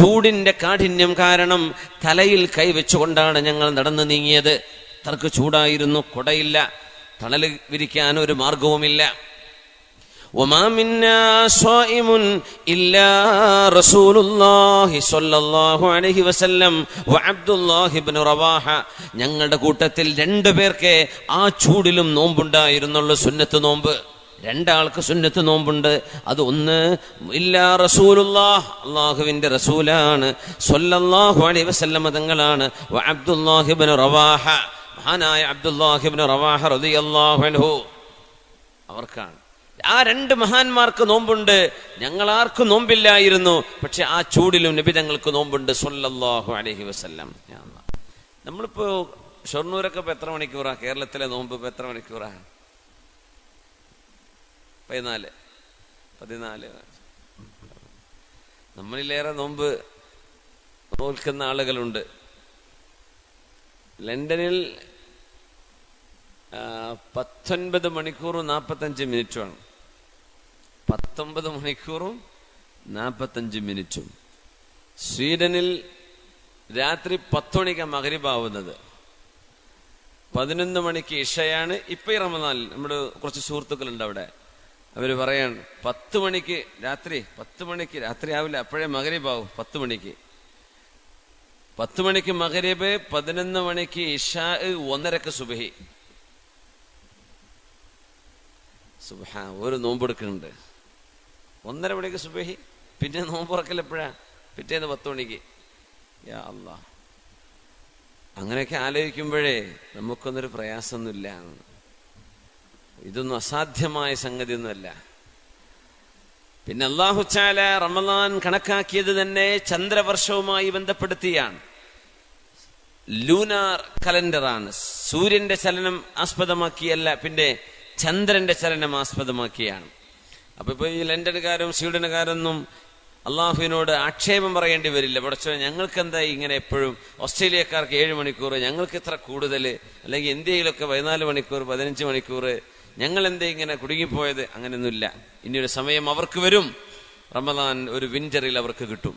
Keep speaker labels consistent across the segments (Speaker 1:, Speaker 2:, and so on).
Speaker 1: ചൂടിന്റെ കാഠിന്യം കാരണം തലയിൽ കൈവച്ചുകൊണ്ടാണ് ഞങ്ങൾ നടന്നു നീങ്ങിയത്. അത്രക്ക് ചൂടായിരുന്നു. കുടയില്ല, തണല് വിരിക്കാൻ ഒരു മാർഗവുമില്ല. وما منا صائم إلا رسول الله صلى الله عليه وسلم وعبد الله بن رواحة. ഞങ്ങളുടെ കൂട്ടത്തിൽ രണ്ടുപേർക്ക് ആ ചൂടിലും നോമ്പുണ്ടായിരുന്നുള്ള സുന്നത്ത് നോമ്പ്. രണ്ടാൾക്ക് സുന്നത്ത് നോമ്പുണ്ട്. അത് ഒന്ന് ഇല്ലാ റസൂലുള്ളാഹ്, അല്ലാഹുവിന്റെ റസൂലാണ്, സ്വല്ലല്ലാഹു അലൈഹി വസല്ലം തങ്ങളാണ്. വഅബ്ദുല്ലാഹി ഇബ്നു റവാഹ, മഹാനായ അബ്ദുല്ലാഹി ഇബ്നു റവാഹ റളിയല്ലാഹു അൻഹു, അവർക്കാണ്. ആ രണ്ട് മഹാന്മാർക്ക് നോമ്പുണ്ട്. ഞങ്ങളാർക്കും നോമ്പില്ലായിരുന്നു. പക്ഷെ ആ ചൂടിലും നബി തങ്ങൾക്ക് നോമ്പുണ്ട് സ്വല്ലല്ലാഹു അലൈഹി വസല്ലം. നമ്മളിപ്പോ ഷൊർണൂരൊക്കെ ഇപ്പൊ എത്ര മണിക്കൂറാ? കേരളത്തിലെ നോമ്പ് ഇപ്പൊ എത്ര മണിക്കൂറാ? 14. നമ്മളിലേറെ നോമ്പ് നോൽക്കുന്ന ആളുകളുണ്ട്. ലണ്ടനിൽ 19 മണിക്കൂറും 45 മിനിറ്റുമാണ്. 19 മണിക്കൂറും 45 മിനിറ്റും. സ്വീഡനിൽ രാത്രി 10 മണിക്ക് മഗ്രിബാവുന്നത്, 11 മണിക്ക് ഇഷയാണ്. ഇപ്പൊ ഈ റമദാനിൽ നമ്മുടെ കുറച്ച് സുഹൃത്തുക്കളുണ്ട് അവിടെ, അവര് പറയാണ് 10 മണിക്ക് രാത്രി, 10 മണിക്ക് രാത്രി ആവില്ല, അപ്പോഴേ മഗ്രിബാവും. 10 മണിക്ക് മഗ്രിബ്, 11 മണിക്ക് ഇഷാ, 1:30 സുബ്ഹി. സുബ്ഹാൻ, ഒരു നോമ്പെടുക്കുന്നുണ്ട്. 1:30 മണിക്ക് സുബ്ഹി. പിന്നെ നോമ്പുറക്കൽ എപ്പോഴാ? പിറ്റേന്ന് 10 മണിക്ക്. യാ അല്ലാഹ്, അങ്ങനെയൊക്കെ ആലോചിക്കുമ്പോഴേ നമുക്കൊന്നൊരു പ്രയാസമൊന്നുമില്ല. ഇതൊന്നും അസാധ്യമായ സംഗതിയൊന്നുമല്ല. പിന്നെ അല്ലാഹു തആല റമദാൻ കണക്കാക്കിയത് തന്നെ ചന്ദ്രവർഷവുമായി ബന്ധപ്പെടുത്തിയാണ്. ലൂനാർ കലണ്ടറാണ്. സൂര്യന്റെ ചലനം ആസ്പദമാക്കിയല്ല, പിന്നെ ചന്ദ്രന്റെ ചലനം ആസ്പദമാക്കിയാണ്. അപ്പൊ ഇപ്പൊ ഈ ലണ്ടനുകാരും സ്വീഡനുകാരൊന്നും അള്ളാഹുവിനോട് ആക്ഷേപം പറയേണ്ടി വരില്ല. പക്ഷേ ഞങ്ങൾക്ക് എന്താ ഇങ്ങനെ എപ്പോഴും, ഓസ്ട്രേലിയക്കാർക്ക് 7 മണിക്കൂർ, ഞങ്ങൾക്ക് ഇത്ര കൂടുതൽ, അല്ലെങ്കിൽ ഇന്ത്യയിലൊക്കെ 14 മണിക്കൂർ 15 മണിക്കൂർ, ഞങ്ങൾ എന്തേ ഇങ്ങനെ കുടുങ്ങിപ്പോയത്? അങ്ങനെയൊന്നുമില്ല. ഇനിയൊരു സമയം അവർക്ക് വരും. റമദാൻ ഒരു വിന്ററിൽ അവർക്ക് കിട്ടും.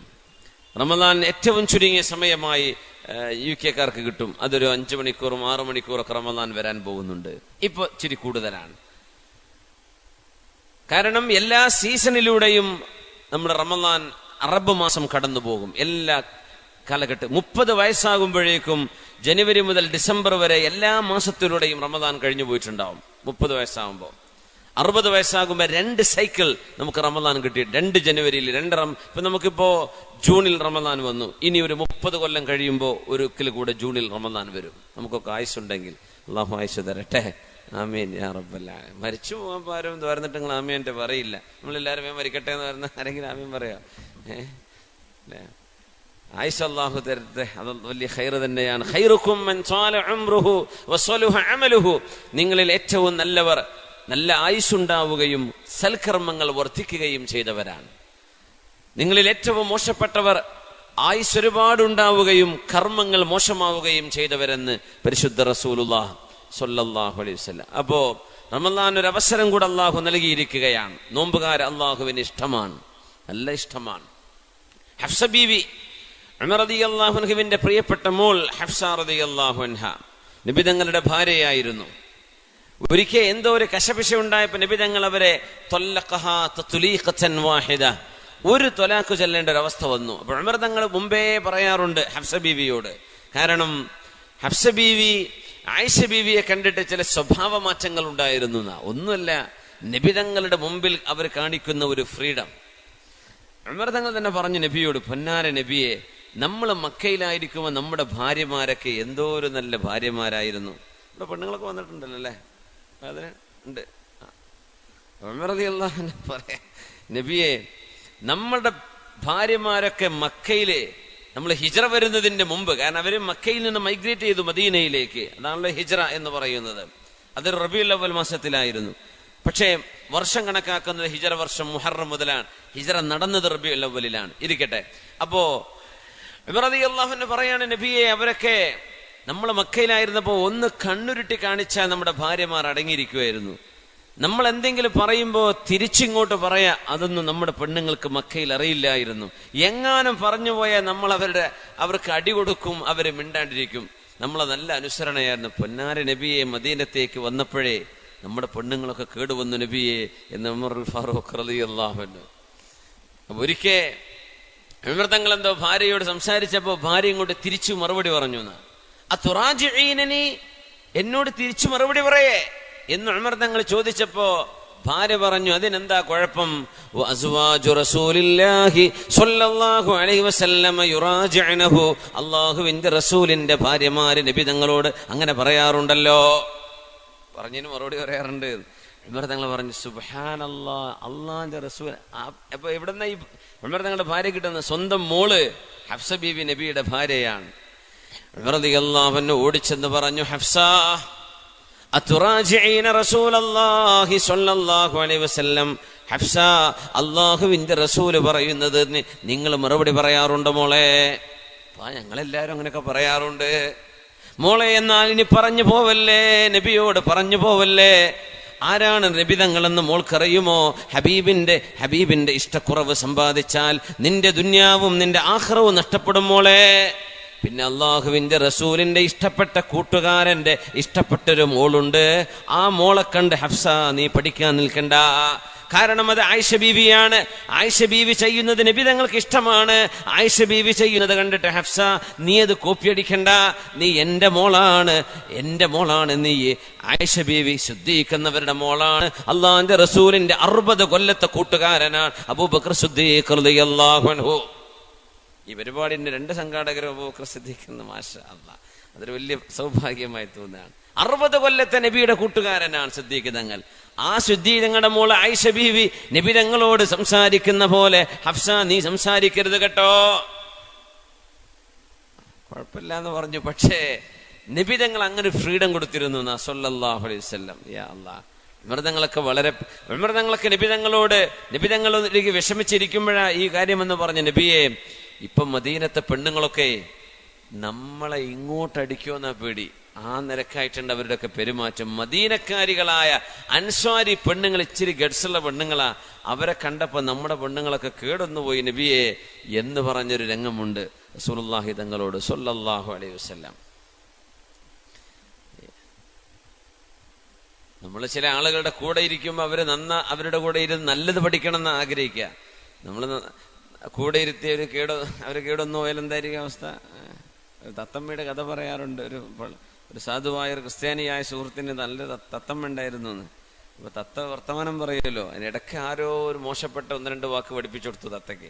Speaker 1: റമദാൻ ഏറ്റവും ചുരുങ്ങിയ സമയമായി UK-ക്കാർക്ക് കിട്ടും. അതൊരു 5 മണിക്കൂറും 6 മണിക്കൂറൊക്കെ റമദാൻ വരാൻ പോകുന്നുണ്ട്. ഇപ്പൊ ഇച്ചിരി കൂടുതലാണ്. കാരണം എല്ലാ സീസണിലൂടെയും നമ്മുടെ റമദാൻ അറബ് മാസം കടന്നു പോകും. എല്ലാ കാലഘട്ടം 30 വയസ്സാകുമ്പോഴേക്കും ജനുവരി മുതൽ ഡിസംബർ വരെ എല്ലാ മാസത്തിലൂടെയും റമദാൻ കഴിഞ്ഞു പോയിട്ടുണ്ടാവും. 30 വയസ്സാകുമ്പോൾ 60 വയസ്സാകുമ്പോൾ 2 സൈക്കിൾ നമുക്ക് റമദാൻ കിട്ടി. 2 ജനുവരിയിൽ 2 ഇപ്പൊ നമുക്കിപ്പോ ജൂണിൽ റമദാൻ വന്നു. ഇനി ഒരു 30 കൊല്ലം കഴിയുമ്പോൾ ഒരിക്കൽ കൂടെ ജൂണിൽ റമദാൻ വരും. നമുക്കൊക്കെ ആയുസ്സുണ്ടെങ്കിൽ. അള്ളാഹു ആയുസ് തരട്ടെ. ആമീൻ യാ റബ്ബൽ ആലമീൻ. മരിച്ചു പോകാൻ പാരും പറഞ്ഞിട്ട് നിങ്ങൾ ആമീൻ എന്റെ പറയില്ല. നമ്മളെല്ലാവരും മരിക്കട്ടെ എന്ന് പറഞ്ഞ ആരെങ്കിലും ആമീൻ പറയാ? ആയിഷ അല്ലാഹു തരട്ടെ. അത് വലിയ ഖൈർ തന്നെയാണ്. ഖൈറുക്കും മൻ ത്വാല ഉംറുഹു വസലുഹ അമലുഹു. നിങ്ങളിൽ ഏറ്റവും നല്ലവർ നല്ല ആയുസ്സുണ്ടാവുകയും സൽക്കർമ്മങ്ങൾ വർദ്ധിക്കുകയും ചെയ്തവരാണ്. നിങ്ങളിൽ ഏറ്റവും മോശപ്പെട്ടവർ ആയുസ് ഒരുപാടുണ്ടാവുകയും കർമ്മങ്ങൾ മോശമാവുകയും ചെയ്തവരെന്ന് പരിശുദ്ധ റസൂലുള്ളാഹി സ്വല്ലല്ലാഹു അലൈഹി വസല്ലം. അപ്പോ റമദാൻ ഒരു അവസരം കൂടെ അള്ളാഹു നൽകിയിരിക്കുകയാണ്. നോമ്പുകാർ അള്ളാഹുവിന് ഇഷ്ടമാണ്, നല്ല ഇഷ്ടമാണ്. ഹഫ്സ ബീവി ഉമർ റളിയല്ലാഹു അൻഹുവിന്റെ പ്രിയപ്പെട്ട മോൾ ഹഫ്സ റളിയല്ലാഹു അൻഹ നബി തങ്ങളുടെ ഭാര്യയായിരുന്നു. ഒരിക്കൽ എന്തോ ഒരു കശപിശ ഉണ്ടായപ്പോ നബി തങ്ങൾ അവരെ ഒരു തൊലാഖ് ചൊല്ലേണ്ട ഒരു അവസ്ഥ വന്നു. അപ്പൊ ഉമർ തങ്ങൾ മുമ്പേ പറയാറുണ്ട് ഹഫ്സ ബീവിയോട്. കാരണം ഹഫ്സ ബീവി ആയിഷ ബീവിയെ കണ്ടിട്ട് ചില സ്വഭാവ മാറ്റങ്ങൾ ഉണ്ടായിരുന്നു. ഒന്നുമല്ല, നബി തങ്ങളുടെ മുമ്പിൽ അവർ കാണിക്കുന്ന ഒരു ഫ്രീഡം. ഉമർ തങ്ങൾ തന്നെ പറഞ്ഞു നബിയോട്, പൊന്നാര നബിയെ, നമ്മൾ മക്കയിലായിരിക്കുമ്പോൾ നമ്മുടെ ഭാര്യമാരൊക്കെ എന്തോ ഒരു നല്ല ഭാര്യമാരായിരുന്നു. ഇവിടെ പെണ്ണുങ്ങളൊക്കെ വന്നിട്ടുണ്ടല്ലോ അല്ലേ? അതിന് ഉണ്ട്. ഉമർ റളിയല്ലാഹു അൻഹു പറയാ, നബിയെ, നമ്മളുടെ ഭാര്യമാരൊക്കെ മക്കയിലെ നമ്മൾ ഹിജ്റ വരുന്നതിന്റെ മുമ്പ്, കാരണം അവര് മക്കയിൽ നിന്ന് മൈഗ്രേറ്റ് ചെയ്തു മദീനയിലേക്ക്, അതാണല്ലോ ഹിജ്റ എന്ന് പറയുന്നത്. അതൊരു റബീഉൽ അവ്വൽ മാസത്തിലായിരുന്നു. പക്ഷേ വർഷം കണക്കാക്കുന്നത് ഹിജ്റ വർഷം മുഹറം മുതലാണ്. ഹിജ്റ നടന്നത് റബീഉൽ അവ്വലിലാണ്. ഇരിക്കട്ടെ. അപ്പോ ഉമർ റളിയല്ലാഹു അൻഹു പറയാണ്, നബിയെ, അവരൊക്കെ നമ്മൾ മക്കയിലായിരുന്നപ്പോ ഒന്ന് കണ്ണുരുട്ടി കാണിച്ചാൽ നമ്മുടെ ഭാര്യമാർ അടങ്ങിയിരിക്കുമായിരുന്നു. നമ്മൾ എന്തെങ്കിലും പറയുമ്പോൾ തിരിച്ചിങ്ങോട്ട് പറയാ, അതൊന്നും നമ്മുടെ പെണ്ണുങ്ങൾക്ക് മക്കയിൽ അറിയില്ലായിരുന്നു. എങ്ങാനും പറഞ്ഞു പോയാൽ നമ്മൾ അവർക്ക് അടി കൊടുക്കും, അവര് മിണ്ടാണ്ടിരിക്കും. നമ്മളെ നല്ല അനുസരണയായിരുന്നു. പൊന്നാര നബിയെ മദീനത്തേക്ക് വന്നപ്പോഴേ നമ്മുടെ പെണ്ണുങ്ങളൊക്കെ കേടുവന്നു നബിയെ എന്ന് ഉമർ ഫാറൂഖ് റളിയല്ലാഹു അൻഹു. അപ്പൊ ഒരിക്കൽ ഉമർ തങ്ങൾ എന്തോ ഭാര്യയോട് സംസാരിച്ചപ്പോ ഭാര്യ ഇങ്ങോട്ട് തിരിച്ചു മറുപടി പറഞ്ഞു, അതുറാജിഈനനി, എന്നോട് തിരിച്ചു മറുപടി പറയേ എന്ന് ഉമർ തങ്ങൾ ചോദിച്ചപ്പോ ഭാര്യ പറഞ്ഞു, അതിനെന്താ കുഴപ്പം? വഅസ്വാജു റസൂലില്ലാഹി സ്വല്ലല്ലാഹു അലൈഹി വസല്ലമ യുറാജിഉനഹു, അല്ലാഹുവിന്റെ റസൂലിന്റെ ഭാര്യമാര് നബി തങ്ങളോട് അങ്ങനെ പറയാറുണ്ടല്ലോ. പറഞ്ഞതിന് മറുപടി പറയാറുണ്ട്. ഉമർ തങ്ങൾ പറഞ്ഞു, സുബ്ഹാനല്ലാഹ്, അള്ളാഹിന്റെ റസൂൽ. അപ്പൊ എവിടെന്ന ഈ ഉമർ തങ്ങളുടെ ഭാര്യ കിട്ടുന്ന? സ്വന്തം മോള് ഹഫ്സ ബീവി നബിയുടെ ഭാര്യയാണ്. ഉമർ റളിയല്ലാഹു അൻഹു ഓടിച്ചെന്ന് പറഞ്ഞു, ഹഫ്സ അതുറാജിഈന റസൂലല്ലാഹി സ്വല്ലല്ലാഹു അലൈഹി വസല്ലം, ഹഫ്സ, അല്ലാഹുവിന്റെ റസൂല് പറയുന്നത് നിങ്ങൾ മറുപടി പറയാറുണ്ടോ മോളെ? ഞങ്ങളെല്ലാരും അങ്ങനെയൊക്കെ പറയാറുണ്ട് മോളെ. എന്നാൽ ഇനി പറഞ്ഞു പോവല്ലേ, നബിയോട് പറഞ്ഞു പോവല്ലേ. ആരാണ് നബി തങ്ങളെന്ന് മോൾക്കറിയുമോ? ഹബീബിന്റെ ഇഷ്ടക്കുറവ് സമ്പാദിച്ചാൽ നിന്റെ ദുന്യാവും നിന്റെ ആഖിറവും നഷ്ടപ്പെടും മോളെ. പിന്നെ അള്ളാഹുവിന്റെ റസൂലിന്റെ ഇഷ്ടപ്പെട്ട കൂട്ടുകാരന്റെ ഇഷ്ടപ്പെട്ടൊരു മോളുണ്ട്. ആ മോളെ കണ്ട് ഹഫ്സ നീ പഠിക്കാൻ നിൽക്കണ്ട. കാരണം അത് ആയിഷ ബീവിയാണ്. ആയിഷ ബീവി ചെയ്യുന്നത് നബി തങ്ങൾക്ക് ഇഷ്ടമാണ്. ആയിഷ ബീവി ചെയ്യുന്നത് കണ്ടിട്ട് ഹഫ്സ നീ അത് കോപ്പിയടിക്കണ്ട. നീ എന്റെ മോളാണ് നീ. ആയിഷ ബീവി സിദ്ദീഖ് മോളാണ്. അള്ളാഹിന്റെ റസൂലിന്റെ 60 കൊല്ലത്തെ കൂട്ടുകാരനാണ് അബൂബക്കർ സിദ്ദീഖ് റളിയല്ലാഹു അൻഹു. ഈ പരിപാടിന്റെ 2 സംഘാടകരും അബൂബക്കർ സിദ്ദീഖ്, മാഷാ അല്ലാഹ്, അതൊരു വലിയ സൗഭാഗ്യമായി തോന്നുകയാണ്. 60 കൊല്ലത്തെ നബിയുടെ കൂട്ടുകാരനാണ് സിദ്ദീഖ് തങ്ങൾ. ആ സിദ്ദീഖ് തങ്ങളുടെ മോള് ആയിഷ ബീവി നബി തങ്ങളോട് സംസാരിക്കുന്ന പോലെ ഹഫ്സ നീ സംസാരിക്കരുത് കേട്ടോ. കുഴപ്പമില്ല എന്ന് പറഞ്ഞു. പക്ഷേ നബി തങ്ങൾ അങ്ങനെ ഫ്രീഡം കൊടുത്തിരുന്നു സല്ലല്ലാഹു അലൈഹി വസല്ലം. യാ അല്ലാഹ്, വിമൃതങ്ങളൊക്കെ നബി തങ്ങളിലേക്ക് വിഷമിച്ചിരിക്കുമ്പോഴാ ഈ കാര്യമെന്ന് പറഞ്ഞ നബിയെ, ഇപ്പം മദീനത്തെ പെണ്ണുങ്ങളൊക്കെ നമ്മളെ ഇങ്ങോട്ടടിക്കുമെന്നാ പേടി. ആ നിരക്കായിട്ടുണ്ട് അവരുടെയൊക്കെ പെരുമാറ്റം. മദീനക്കാരികളായ അൻസ്വാരി പെണ്ണുങ്ങൾ ഇച്ചിരി ഗഡ്സുള്ള പെണ്ണുങ്ങളാ. അവരെ കണ്ടപ്പോ നമ്മുടെ പെണ്ണുങ്ങളൊക്കെ കേടൊന്നു പോയി നബിയെ എന്ന് പറഞ്ഞൊരു രംഗമുണ്ട് റസൂലുള്ളാഹി തങ്ങളോട് സ്വല്ലല്ലാഹു അലൈഹി വസല്ലം. നമ്മൾ ചില ആളുകളുടെ കൂടെ ഇരിക്കുമ്പോൾ അവരുടെ കൂടെ ഇരുന്ന് നല്ലത് പഠിക്കണം എന്ന് ആഗ്രഹിക്കുക. നമ്മൾ കൂടെ ഇരുത്തി അവര് കേടൊന്നു പോയാൽ എന്തായിരിക്കും അവസ്ഥ? തത്തമ്മയുടെ കഥ പറയാറുണ്ട്. ഒരു സാധുവായ ഒരു ക്രിസ്ത്യാനിയായ സുഹൃത്തിന് നല്ല തത്തമ്മ ഉണ്ടായിരുന്നു എന്ന്. അപ്പൊ തത്ത വർത്തമാനം പറയുമല്ലോ, അതിനിടയ്ക്ക് ആരോ ഒരു മോശപ്പെട്ട 1-2 വാക്ക് പഠിപ്പിച്ചു കൊടുത്തു തത്തയ്ക്ക്.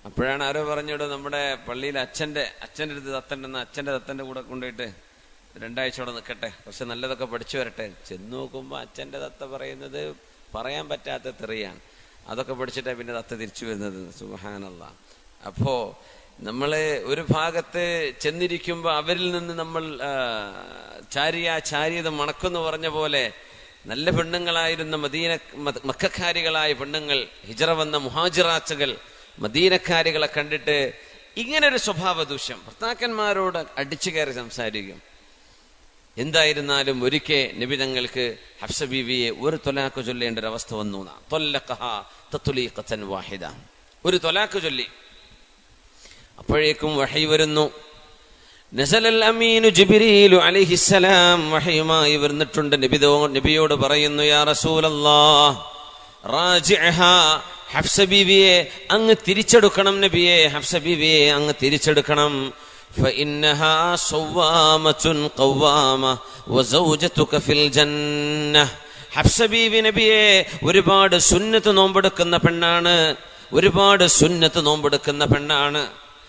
Speaker 1: അപ്പോഴാണ് ആരോ പറഞ്ഞോട് നമ്മുടെ പള്ളിയിൽ അച്ഛന്റെ അടുത്ത് തത്തണ്ടെന്ന്, അച്ഛന്റെ തത്തന്റെ കൂടെ കൊണ്ടുപോയിട്ട് 2 ആഴ്ചയോടെ നിൽക്കട്ടെ, പക്ഷെ നല്ലതൊക്കെ പഠിച്ചു വരട്ടെ. ചെന്ന് നോക്കുമ്പോ അച്ഛന്റെ തത്ത പറയുന്നത് പറയാൻ പറ്റാത്ത തെറിയാണ്. അതൊക്കെ പഠിച്ചിട്ടാ പിന്നെ തത്ത തിരിച്ചു വരുന്നത്. സുബ്ഹാനല്ലാഹ്. അപ്പോ നമ്മള് ഒരു ഭാഗത്ത് ചെന്നിരിക്കുമ്പോ അവരിൽ നിന്ന് നമ്മൾ ചാരിയത മണക്കെന്ന് പറഞ്ഞ പോലെ നല്ല പെണ്ണുങ്ങളായിരുന്ന മക്കക്കാരികളായ പെണ്ണുങ്ങൾ, ഹിജറ വന്ന മുഹാജിറാച്ചുകൾ, മദീനക്കാരികളെ കണ്ടിട്ട് ഇങ്ങനൊരു സ്വഭാവ ദൂഷ്യം, ഭർത്താക്കന്മാരോട് അടിച്ചു കയറി സംസാരിക്കും. എന്തായിരുന്നാലും ഒരിക്കൽ നബി തങ്ങൾക്ക് ഹഫ്സ ബീവിയെ ഒരു തൊലാക്ക് ചൊല്ലേണ്ട ഒരു അവസ്ഥ വന്നു. ഒരു തൊലാക്ക് ചൊല്ലി. അപ്പോഴേക്കും വഹി വരുന്നു. നസലൽ അമീനു ജിബ്രീലു അലൈഹിസ്സലാം വഹയുമായി വരുന്നിട്ടുണ്ട്. നബിയോട് പറയുന്നു, യാ റസൂലല്ലാഹ് റാജിഅഹാ, ഹഫ്സ ബീവിയെ അങ്ങ് തിരിച്ചെടുക്കണം. നബിയെ, ഹഫ്സ ബീവിയെ അങ്ങ് തിരിച്ചെടുക്കണം. ഫഇന്നഹാ സവ്വാമത്തുൻ ഖവ്വാമ വസൗജതുക ഫിൽ ജന്ന. ഹഫ്സ ബീവി നബിയെ ഒരുപാട് സുന്നത്ത് നോമ്പെടുക്കുന്ന പെണ്ണാണ്.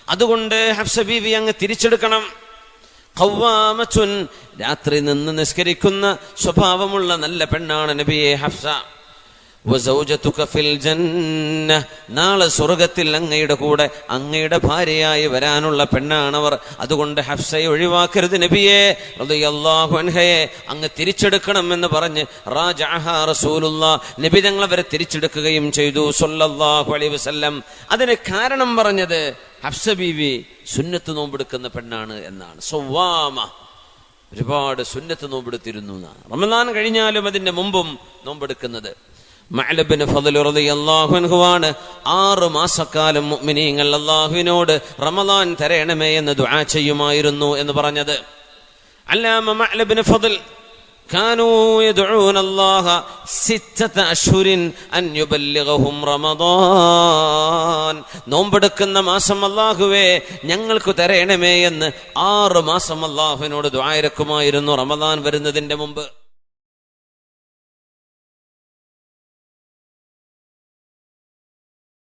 Speaker 1: അതുകൊണ്ട് ഹഫ്സ ബീവി അങ്ങ് തിരിച്ചെടുക്കണം. ഖവ്വാമത്തുൻ, രാത്രി നിന്ന് നിസ്കരിക്കുന്ന സ്വഭാവമുള്ള നല്ല പെണ്ണാണ് നബിയെ ഹഫ്സ. വസൗജതുക ഫിൽ ജന്ന, നാളെ സ്വർഗത്തിൽ അങ്ങയുടെ കൂടെ അങ്ങയുടെ ഭാര്യയായി വരാനുള്ള പെണ്ണാണവർ. അതുകൊണ്ട് ഹഫ്സയെ ഒഴിവാക്കരുത് നബിയെ റളിയല്ലാഹു അൻഹയെ അങ്ങ് തിരിച്ചെടുക്കണം എന്ന് പറഞ്ഞ് റാജഅഹാ റസൂലുള്ളാഹ്, നബി തങ്ങൾ അവരെ തിരിച്ചെടുക്കുകയും ചെയ്തു സ്വല്ലല്ലാഹു അലൈഹി വസല്ലം. അതിന് കാരണം പറഞ്ഞത് ഹഫ്സ ബീവി സുന്നത്ത് നോമ്പെടുക്കുന്ന പെണ്ണാണ് എന്നാണ്. സവ്വാമ, ഒരുപാട് സുന്നത്ത് നോമ്പെടുത്തിരുന്നു. റമദാൻ കഴിഞ്ഞാലും അതിന്റെ മുമ്പും നോമ്പെടുക്കുന്നത്. മഅ്ലബ് ബിൻ ഫദ്ൽ റളിയല്ലാഹു അൻഹു ആണ് 6 മാസക്കാലം മുഅ്മിനീങ്ങൾ അല്ലാഹുവിനോട് റമദാൻ തരണമേ എന്ന് ദുആ ചെയ്യുമായിരുന്നു എന്ന് പറഞ്ഞത്. അല്ലാമ മഅ്ലബ് ബിൻ ഫദ്ൽ كانوا يدعون الله 6 أشهر أن يبلغهم رمضان. നോമ്പെടുക്കുന്ന മാസം അല്ലാഹുവേ ഞങ്ങൾക്ക് തരണമേ എന്ന് 6 മാസം അല്ലാഹുവിനോട് ദുആ ഇറക്കുമായിരുന്നു റമദാൻ വരുന്നതിന്റെ മുമ്പ്.